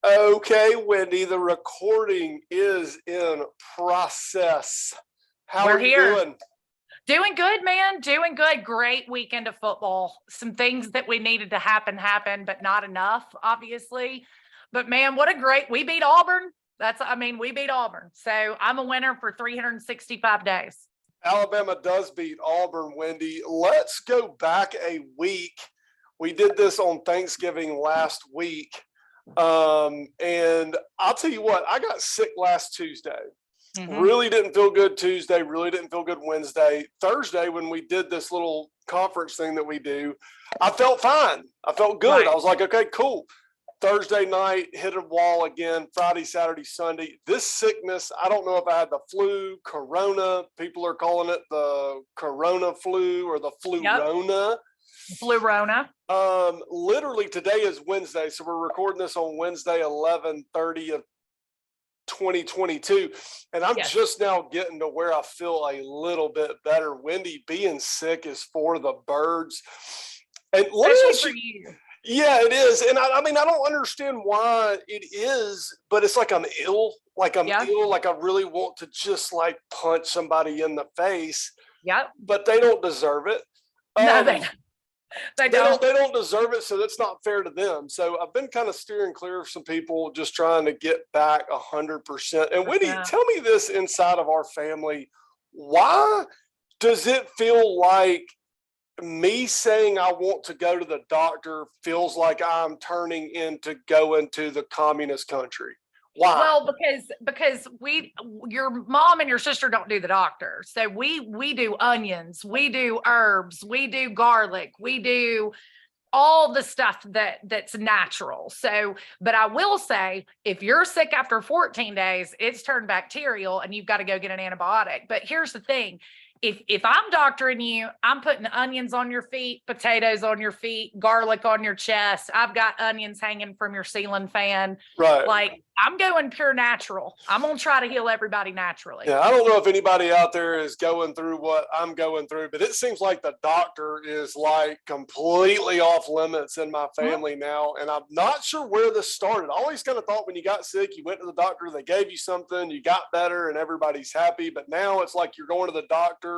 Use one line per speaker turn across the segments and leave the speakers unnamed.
Okay, Wendy, the recording is in process. How
We're
are you
here.
doing?
Doing good, man. Doing good. Great weekend of football. Some things that we needed to happen, but not enough, obviously. But man, what a great, we beat Auburn. We beat Auburn. So I'm a winner for 365 days.
Alabama does beat Auburn, Wendy. Let's go back a week. We did this on Thanksgiving last week. And I'll tell you what, I got sick last Tuesday. Really didn't feel good Tuesday, really didn't feel good Wednesday. Thursday, when we did this little conference thing that we do, I felt fine. I felt good.
Right.
I was like, okay, cool. Thursday night, hit a wall again, Friday, Saturday, Sunday. This sickness, I don't know if I had the flu, corona. People are calling it the corona flu or the flu-rona.
Flu-rona.
Literally today is Wednesday, so we're recording this on Wednesday, 11/30 of 2022, and I'm just now getting to where I feel a little bit better. Wendy, being sick is for the birds. And
Especially for you.
Yeah, it is. And I mean, I don't understand why it is, but it's like I'm ill. Like I'm ill. Like I really want to just like punch somebody in the face.
Yep.
But they don't deserve it.
No, they don't.
They don't deserve it, so that's not fair to them. So I've been kind of steering clear of some people, just trying to get back 100%. And Wendy, tell me this inside of our family: why does it feel like me saying I want to go to the doctor feels like I'm turning into going to the communist country? Why?
Well, because your mom and your sister don't do the doctor. So we do onions, we do herbs, we do garlic, we do all the stuff that's natural. So, but I will say, if you're sick after 14 days, it's turned bacterial and you've got to go get an antibiotic. But here's the thing. If I'm doctoring you, I'm putting onions on your feet, potatoes on your feet, garlic on your chest. I've got onions hanging from your ceiling fan.
Right.
Like, I'm going pure natural. I'm going to try to heal everybody naturally.
Yeah, I don't know if anybody out there is going through what I'm going through, but it seems like the doctor is like completely off limits in my family now. And I'm not sure where this started. I always kind of thought when you got sick, you went to the doctor, they gave you something, you got better, and everybody's happy. But now it's like you're going to the doctor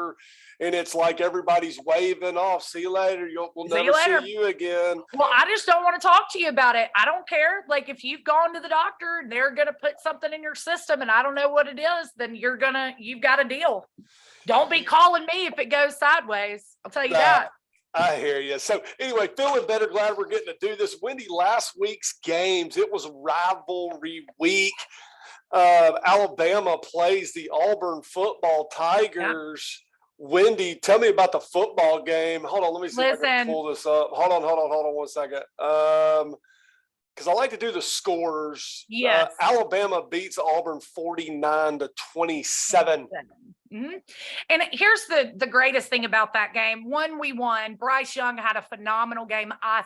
and it's like everybody's waving off. See you later. We'll never see you again.
Well, I just don't want to talk to you about it. I don't care. Like, if you've gone to the doctor and they're going to put something in your system and I don't know what it is, then you've got to deal. Don't be calling me if it goes sideways. I'll tell you that.
I hear you. So anyway, feeling better. Glad we're getting to do this. Wendy, last week's games, it was rivalry week. Alabama plays the Auburn football Tigers. Wendy, tell me about the football game. Hold on, let me see if I can pull this up. Hold on 1 second. Because I like to do the scores.
Yes.
Alabama beats Auburn 49-27.
Mm-hmm. And here's the greatest thing about that game. We won. Bryce Young had a phenomenal game. I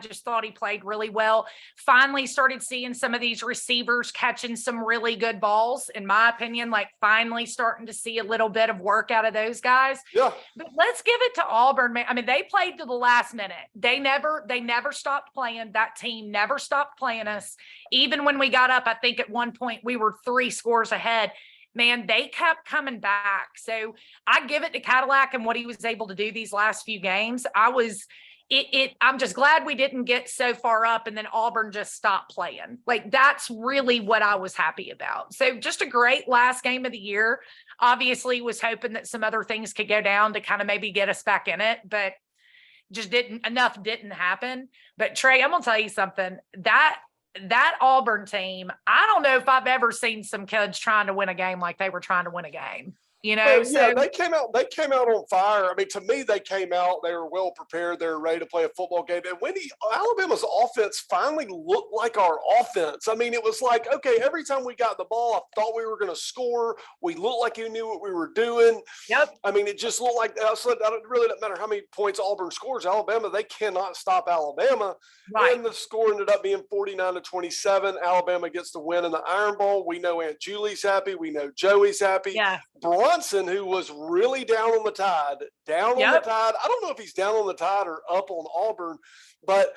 just thought he played really well. Finally started seeing some of these receivers catching some really good balls, in my opinion, like finally starting to see a little bit of work out of those guys.
Yeah.
But let's give it to Auburn, man. I mean, they played to the last minute. They never stopped playing. That team never stopped playing us. Even when we got up, I think at one point we were 3 scores ahead. Man, they kept coming back. So I give it to Cadillac and what he was able to do these last few games. I'm just glad we didn't get so far up and then Auburn just stopped playing. Like, that's really what I was happy about. So just a great last game of the year. Obviously was hoping that some other things could go down to kind of maybe get us back in it, but just didn't happen. But Trey, I'm going to tell you something. That Auburn team, I don't know if I've ever seen some kids trying to win a game like they were trying to win a game. You know,
they came out on fire. I mean, to me, they came out, they were well prepared, they were ready to play a football game. And when Alabama's offense finally looked like our offense. I mean, it was like, okay, every time we got the ball, I thought we were going to score. We looked like we knew what we were doing.
Yep.
I mean, it just looked like it really doesn't matter how many points Auburn scores. Alabama, they cannot stop Alabama.
Right.
And the score ended up being 49-27. Alabama gets the win in the Iron Bowl. We know Aunt Julie's happy. We know Joey's happy.
Yeah.
Brunson, who was really down on the tide. I don't know if he's down on the tide or up on Auburn, but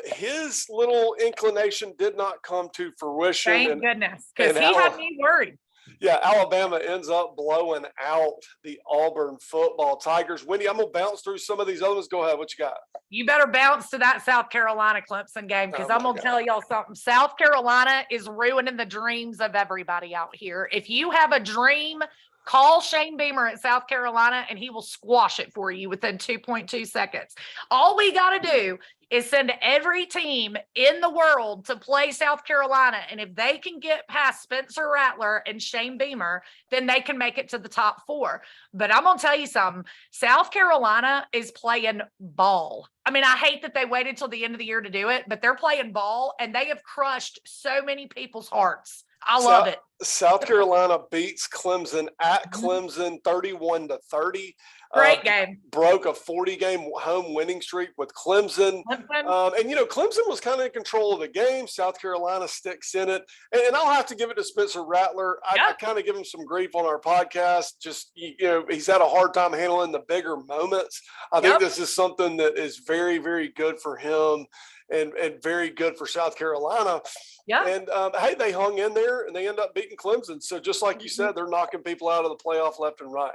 His little inclination did not come to fruition,
Thank goodness, because
and
he had me worried.
yeah, Alabama ends up blowing out the Auburn football Tigers. Wendy, I'm gonna bounce through some of these other ones. Go ahead. What you got?
You better bounce to that South Carolina Clemson game, because I'm going to tell y'all something. South Carolina is ruining the dreams of everybody out here. If you have a dream, call Shane Beamer at South Carolina and he will squash it for you within 2.2 seconds. All we got to do is send every team in the world to play South Carolina. And if they can get past Spencer Rattler and Shane Beamer, then they can make it to the top 4. But I'm going to tell you something. South Carolina is playing ball. I mean, I hate that they waited till the end of the year to do it, but they're playing ball and they have crushed so many people's hearts. I love it.
South Carolina beats Clemson at Clemson 31-30.
Great game.
Broke a 40-game home winning streak with Clemson. And, you know, Clemson was kind of in control of the game. South Carolina sticks in it. And I'll have to give it to Spencer Rattler. I kind of give him some grief on our podcast. Just, you know, he's had a hard time handling the bigger moments. I think this is something that is very, very good for him and very good for South Carolina. Yeah. And, hey, they hung in there and they end up beating Clemson. So just like you said, they're knocking people out of the playoff left and right.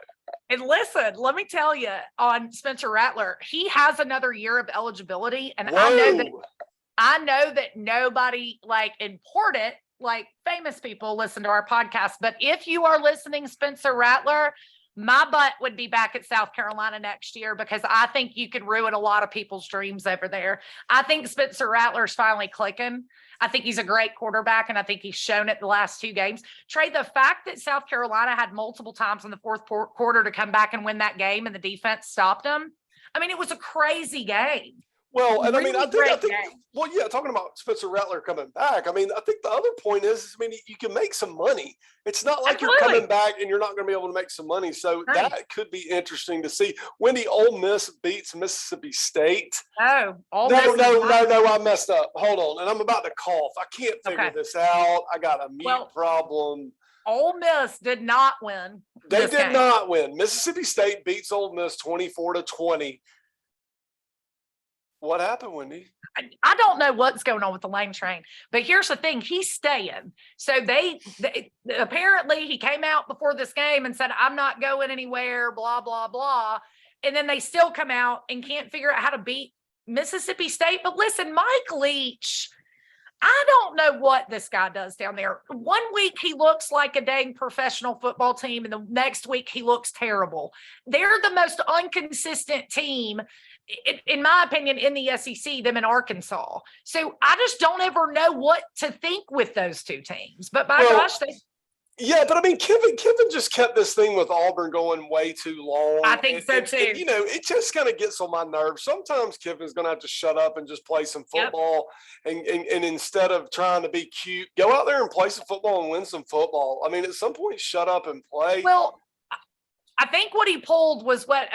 And listen, let me tell you on Spencer Rattler, he has another year of eligibility. And I know that nobody like important, like famous people listen to our podcast. But if you are listening, Spencer Rattler, my butt would be back at South Carolina next year, because I think you could ruin a lot of people's dreams over there. I think Spencer Rattler's finally clicking. I think he's a great quarterback, and I think he's shown it the last 2 games. Trey, the fact that South Carolina had multiple times in the fourth quarter to come back and win that game and the defense stopped them, I mean, it was a crazy game.
Well, and really I think, well, yeah, talking about Spencer Rattler coming back, I mean, I think the other point is, I mean, you can make some money. It's not like you're coming back and you're not going to be able to make some money. So that could be interesting to see. Wendy, Ole Miss beats Mississippi State.
Oh,
No, I messed up. Hold on. And I'm about to cough. I can't figure this out. I got a mute problem.
Ole Miss did not win.
They did not win. Mississippi State beats Ole Miss 24-20. What happened, Wendy?
I don't know what's going on with the Lane train, but here's the thing. He's staying. So they apparently he came out before this game and said, I'm not going anywhere, blah, blah, blah. And then they still come out and can't figure out how to beat Mississippi State. But listen, Mike Leach, I don't know what this guy does down there. One week he looks like a dang professional football team, and the next week he looks terrible. They're the most inconsistent team, in my opinion, in the SEC, them in Arkansas. So I just don't ever know what to think with those 2 teams. But gosh,
yeah, but I mean, Kevin just kept this thing with Auburn going way too long.
I think so too.
And, you know, it just kind of gets on my nerves. Sometimes Kevin's going to have to shut up and just play some football. And instead of trying to be cute, go out there and play some football and win some football. I mean, at some point, shut up and play.
Well, I think what he pulled was what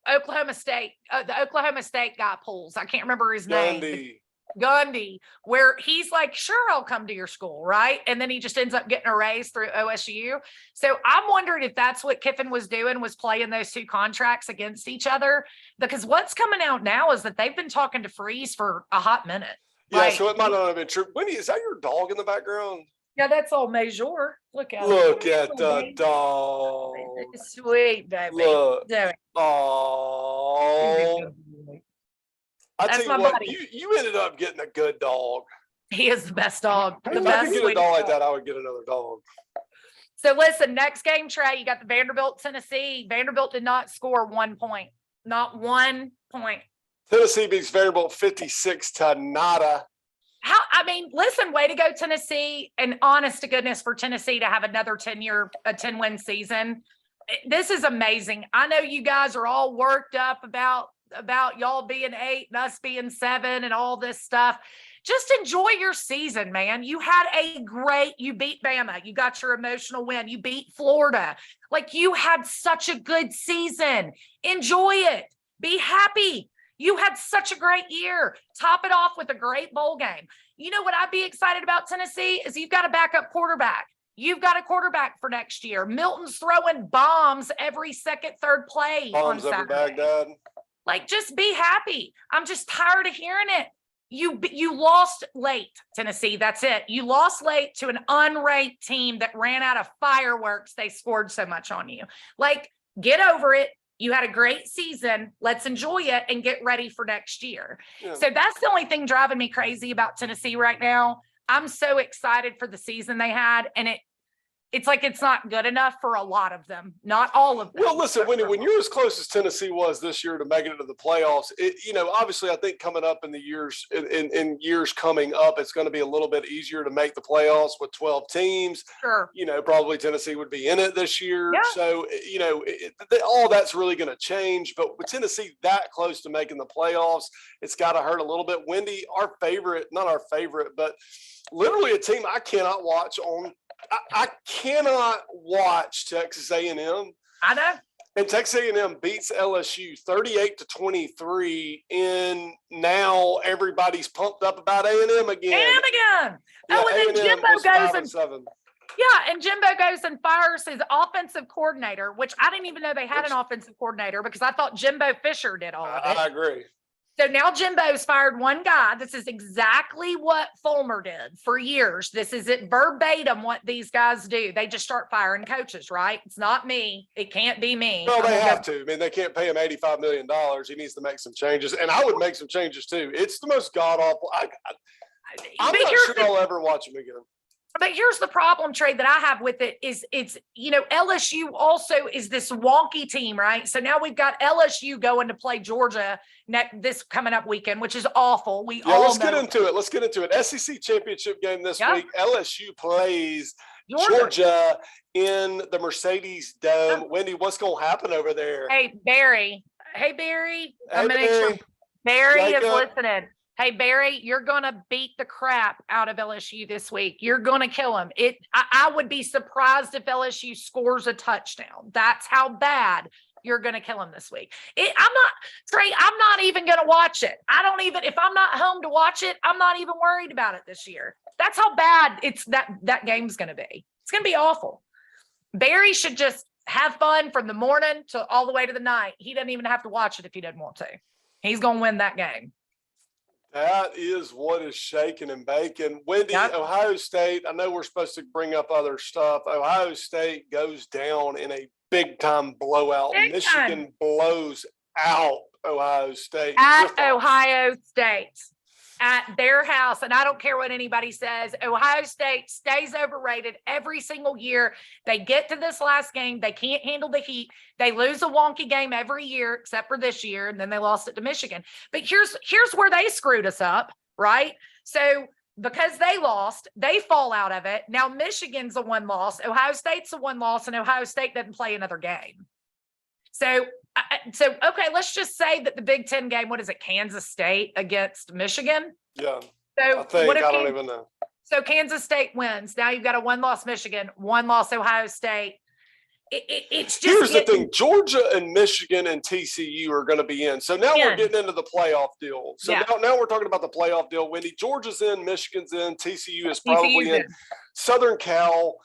Oklahoma State, the Oklahoma State guy pulls. I can't remember his name. Gundy, where he's like, sure, I'll come to your school, right? And then he just ends up getting a raise through OSU. So I'm wondering if that's what Kiffin was doing, was playing those 2 contracts against each other. Because what's coming out now is that they've been talking to Freeze for a hot minute.
Yeah, so it might not have been true. Wendy, is that your dog in the background?
Yeah, that's all Major. Look at
the dog.
Sweet baby.
Look. Oh. I tell you what, you ended up getting a good dog.
He is the best dog.
If I could get a dog like that, I would get another dog.
So listen, next game, Trey, you got the Vanderbilt, Tennessee. Vanderbilt did not score 1 point. Not 1 point.
Tennessee beats Vanderbilt 56-0.
I mean, listen, way to go, Tennessee. And honest to goodness, for Tennessee to have another 10-win season. This is amazing. I know you guys are all worked up about y'all being 8 and us being 7 and all this stuff. Just enjoy your season, man. You beat Bama. You got your emotional win. You beat Florida. Like, you had such a good season. Enjoy it. Be happy. You had such a great year. Top it off with a great bowl game. You know what I'd be excited about, Tennessee, is you've got a backup quarterback. You've got a quarterback for next year. Milton's throwing bombs every second, third play on Saturday.
Baghdad.
Like, just be happy. I'm just tired of hearing it. You lost late, Tennessee. That's it. You lost late to an unranked team that ran out of fireworks. They scored so much on you. Like, get over it. You had a great season. Let's enjoy it and get ready for next year.
Yeah.
So that's the only thing driving me crazy about Tennessee right now. I'm so excited for the season they had, and it's like it's not good enough for a lot of them, not all of them.
Well, listen, when you're as close as Tennessee was this year to making it to the playoffs, obviously I think coming up in the years in years coming up, it's going to be a little bit easier to make the playoffs with 12 teams.
Sure.
Probably Tennessee would be in it this year.
Yeah.
So, all that's really going to change. But with Tennessee that close to making the playoffs, it's got to hurt a little bit. Wendy, not our favorite, but literally a team I cannot watch on. I cannot watch Texas A&M.
I know.
And Texas A&M beats LSU 38-23, and now everybody's pumped up about A&M again.
A&M again.
Yeah,
and then Jimbo goes and
5-7.
yeah, and Jimbo goes and fires his offensive coordinator, which I didn't even know they had an offensive coordinator because I thought Jimbo Fisher did all of it.
I agree.
So now Jimbo's fired one guy. This is exactly what Fulmer did for years. This is it verbatim what these guys do. They just start firing coaches, right? It's not me. It can't be me.
Well, they have to. I mean, they can't pay him $85 million. He needs to make some changes. And I would make some changes too. It's the most god-awful. I'm not sure I'll ever watch him again.
But here's the problem, Trey, that I have with it is LSU also is this wonky team, right? So now we've got LSU going to play Georgia this coming up weekend, which is awful. Let's get into it. SEC championship game this week. LSU plays Georgia in the Mercedes Dome. Wendy, what's going to happen over there? Hey, Barry. I'm going to make sure Barry is listening. Hey, Barry, you're going to beat the crap out of LSU this week. You're going to kill them. I would be surprised if LSU scores a touchdown. That's how bad you're going to kill them this week. I'm not even going to watch it. If I'm not home to watch it, I'm not even worried about it this year. That's how bad that game's going to be. It's going to be awful. Barry should just have fun from the morning to all the way to the night. He doesn't even have to watch it if he doesn't want to. He's going to win that game.
That is what is shaking and baking. Wendy, Ohio State, I know we're supposed to bring up other stuff. Ohio State goes down in a big-time blowout. Michigan blows out Ohio State.
At Ohio State. At their house, and I don't care what anybody says, Ohio State stays overrated every single year. They get to this last game. They can't handle the heat. They lose a wonky game every year, except for this year, and then they lost it to Michigan. But here's where they screwed us up, right? So because they lost, they fall out of it. Now Michigan's a one loss, Ohio State's a one loss, and Ohio State doesn't play another game. So okay, let's just say that the Big Ten game, what is it, Kansas State against Michigan?
Yeah.
So
I don't even know.
So Kansas State wins. Now you've got a one-loss Michigan, one-loss Ohio State. It's just
here's the thing: Georgia and Michigan and TCU are going to be in. So now we're getting into the playoff deal. So now we're talking about the playoff deal. Wendy, Georgia's in, Michigan's in, TCU is probably in. Southern Cal.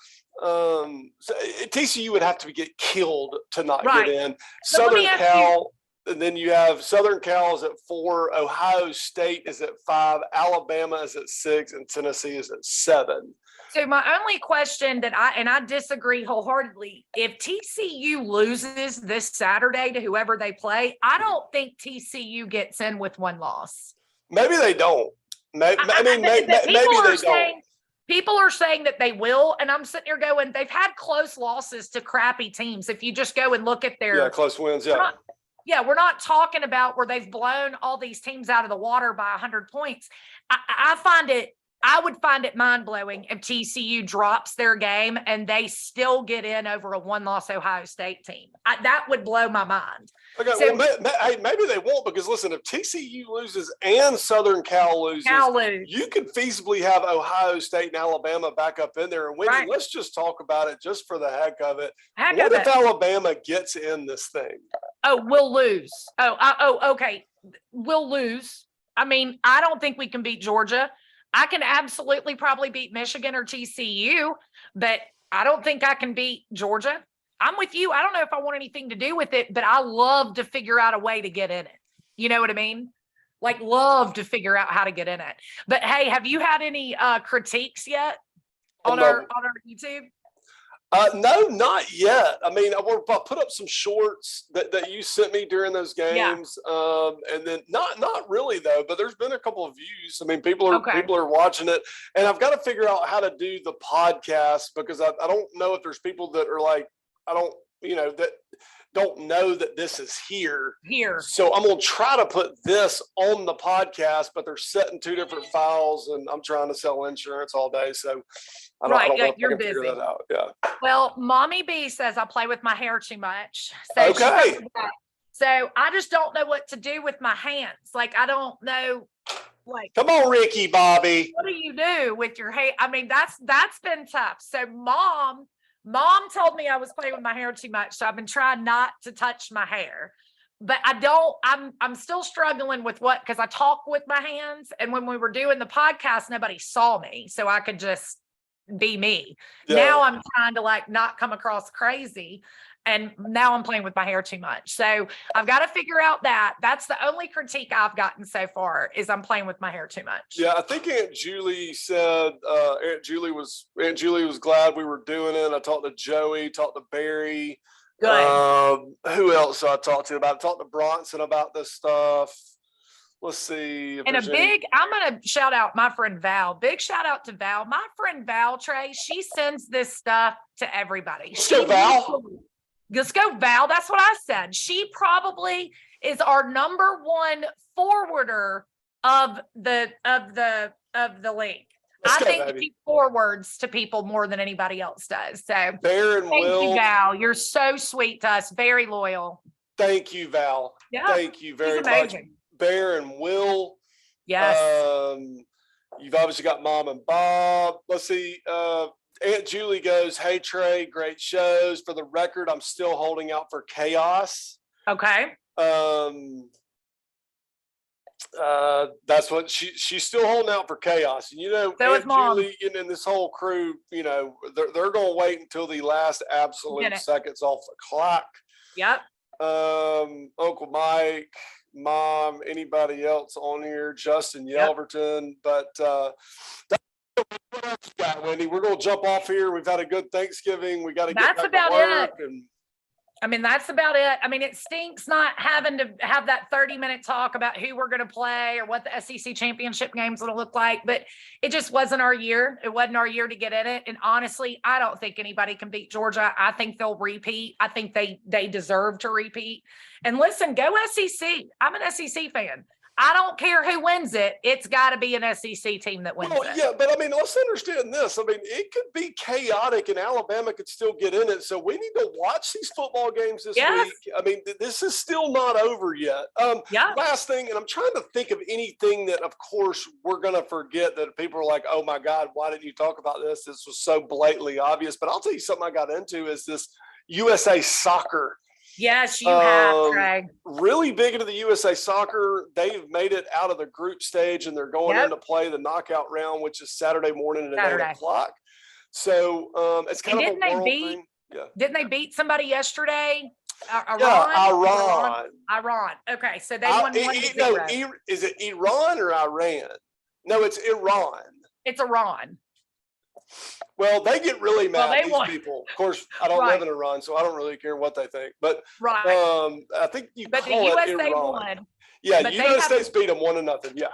TCU would have to get killed to not get in. Southern Cal, and then you have Southern Cal is at 4, Ohio State is at 5, Alabama is at 6, and Tennessee is at 7.
So my only question that I disagree wholeheartedly, if TCU loses this Saturday to whoever they play, I don't think TCU gets in with one loss.
Maybe they don't. Maybe they don't.
People are saying that they will, and I'm sitting here going, they've had close losses to crappy teams. If you just go and look at their
close wins,
we're not talking about where they've blown all these teams out of the water by 100 points. I would find it mind-blowing if TCU drops their game and they still get in over a one-loss Ohio State team. That would blow my mind.
Okay, so, maybe they won't, because listen, if TCU loses and Southern Cal loses, you could feasibly have Ohio State and Alabama back up in there. And Wendy, let's just talk about it just for the heck of it. What if Alabama gets in this thing?
Oh, we'll lose. Okay. We'll lose. I mean, I don't think we can beat Georgia. I can absolutely probably beat Michigan or TCU, but I don't think I can beat Georgia. I'm with you. I don't know if I want anything to do with it, but I love to figure out a way to get in it. You know what I mean? Like love to figure out how to get in it. But hey, have you had any critiques yet on our YouTube?
No, not yet. I mean, I put up some shorts that you sent me during those games, and then not really though. But there's been a couple of views. I mean, people are watching it, and I've got to figure out how to do the podcast because I don't know if there's people that are like that don't know that this is here. So I'm gonna try to put this on the podcast, but they're set in two different files, and I'm trying to sell insurance all day, so. I don't know if
you're
I can
busy.
figure that out. Yeah.
Well, Mommy B says I play with my hair too much. So
okay.
So I just don't know what to do with my hands. Like I don't know. Like,
come on, Ricky Bobby.
What do you do with your hair? I mean, that's been tough. So Mom told me I was playing with my hair too much. So I've been trying not to touch my hair. But I'm still struggling with because I talk with my hands. And when we were doing the podcast, nobody saw me. So I could just be me. Yeah. Now I'm trying to like not come across crazy. And now I'm playing with my hair too much. So I've got to figure out that. That's the only critique I've gotten so far is I'm playing with my hair too much.
Yeah, I think Aunt Julie said Aunt Julie was glad we were doing it. I talked to Joey, talked to Barry.
Good.
Who else I talked to about? I talked to Bronson about this stuff. Let's see.
And I'm going to shout out my friend Val. Big shout out to Val. My friend Val, Trey, she sends this stuff to everybody.
Let's go, Val.
Let's go, Val. That's what I said. She probably is our number one forwarder of the league. I think she forwards to people more than anybody else does. So
Thank
you, Val. You're so sweet to us. Very loyal.
Thank you, Val.
Yeah.
Thank you very much. Bear and Will.
Yes.
You've obviously got Mom and Bob. Let's see. Aunt Julie goes, "Hey Trey, great shows. For the record, I'm still holding out for Chaos."
Okay.
That's what she's still holding out for Chaos. And so Aunt Julie and this whole crew, they're gonna wait until the last absolute seconds off the clock.
Yep.
Uncle Mike, Mom, anybody else on here, Justin Yelverton, but what else you got, Wendy? We're gonna jump off here. We've had a good Thanksgiving. We got to get back to work.
I mean, that's about it. I mean, it stinks not having to have that 30-minute talk about who we're going to play or what the SEC championship game's going to look like, but it just wasn't our year. It wasn't our year to get in it. And honestly, I don't think anybody can beat Georgia. I think they'll repeat. I think they deserve to repeat. And listen, go SEC. I'm an SEC fan. I don't care who wins it. It's got to be an SEC team that wins it.
Yeah, but I mean, let's understand this. I mean, it could be chaotic and Alabama could still get in it. So we need to watch these football games this week. I mean, this is still not over yet. Last thing, and I'm trying to think of anything that, of course, we're going to forget that people are like, oh my God, why didn't you talk about this? This was so blatantly obvious. But I'll tell you something I got into is this USA Soccer.
Yes, you have, Craig.
Really big into the USA Soccer. They've made it out of the group stage, and they're going in to play the knockout round, which is Saturday morning at 8 o'clock. So it's kind of a world thing. Yeah.
Didn't they beat somebody yesterday?
Iran.
Okay, so they won 1-0.
Is it Iran or Iran? No, it's Iran.
It's Iran.
Well, they get really mad, these people. Of course, I don't live in Iran, so I don't really care what they think. But I think
but the USA won.
Yeah, the United States beat them 1-0. Yeah.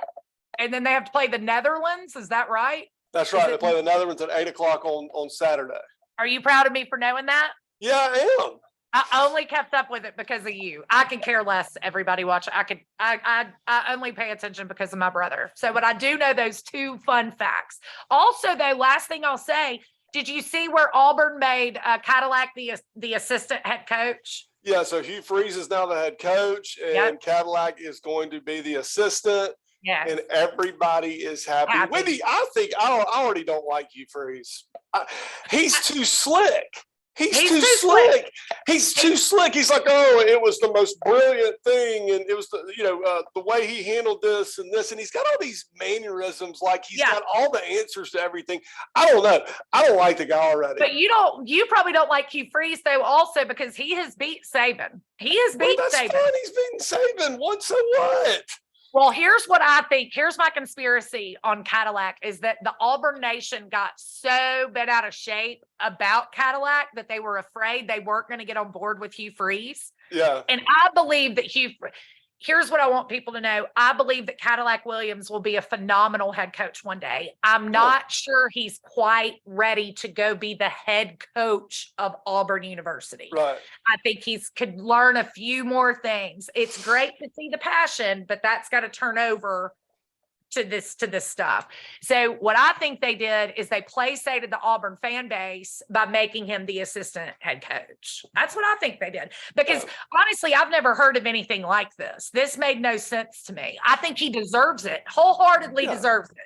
And then they have to play the Netherlands. Is that right?
That's right. They play the Netherlands at 8 o'clock on Saturday.
Are you proud of me for knowing that?
Yeah, I am.
I only kept up with it because of you. I could care less. Everybody watch. I only pay attention because of my brother. So, but I do know those two fun facts. Also, though, last thing I'll say, did you see where Auburn made Cadillac the assistant head coach?
Yeah. So Hugh Freeze is now the head coach, and Cadillac is going to be the assistant.
Yeah.
And everybody is happy. Wendy, I think I already don't like Hugh Freeze. He's too slick. He's too slick. He's too slick. He's like, oh, it was the most brilliant thing, and it was the way he handled this and this, and he's got all these mannerisms, like he's got all the answers to everything. I don't know. I don't like the guy already.
But you probably don't like Hugh Freeze though, also because he has beat Saban. He has beat
Saban.
Saban.
Fine. He's beaten Saban. What? So what?
Well, here's what I think. Here's my conspiracy on Cadillac is that the Auburn Nation got so bent out of shape about Cadillac that they were afraid they weren't going to get on board with Hugh Freeze.
Yeah.
And I believe that here's what I want people to know. I believe that Cadillac Williams will be a phenomenal head coach one day. I'm not sure he's quite ready to go be the head coach of Auburn University.
Right.
I think could learn a few more things. It's great to see the passion, but that's got to turn over to this stuff. So what I think they did is they play-sated the Auburn fan base by making him the assistant head coach. That's what I think they did. Because honestly, I've never heard of anything like this. This made no sense to me. I think he deserves it, wholeheartedly deserves it.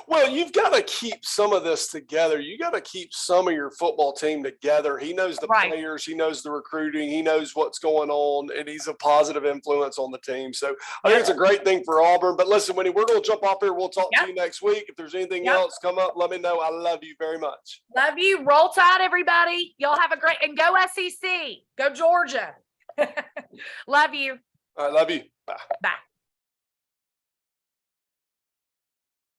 Well, you've got to keep some of this together. You got to keep some of your football team together. He knows the players, he knows the recruiting, he knows what's going on, and he's a positive influence on the team. So I think it's a great thing for Auburn. But listen, Winnie, we're going to jump off here. We'll talk to you next week. If there's anything else come up, let me know. I love you very much.
Love you. Roll Tide, everybody. Y'all have a great, and go SEC. Go Georgia. Love you.
I love you. Bye.
Bye.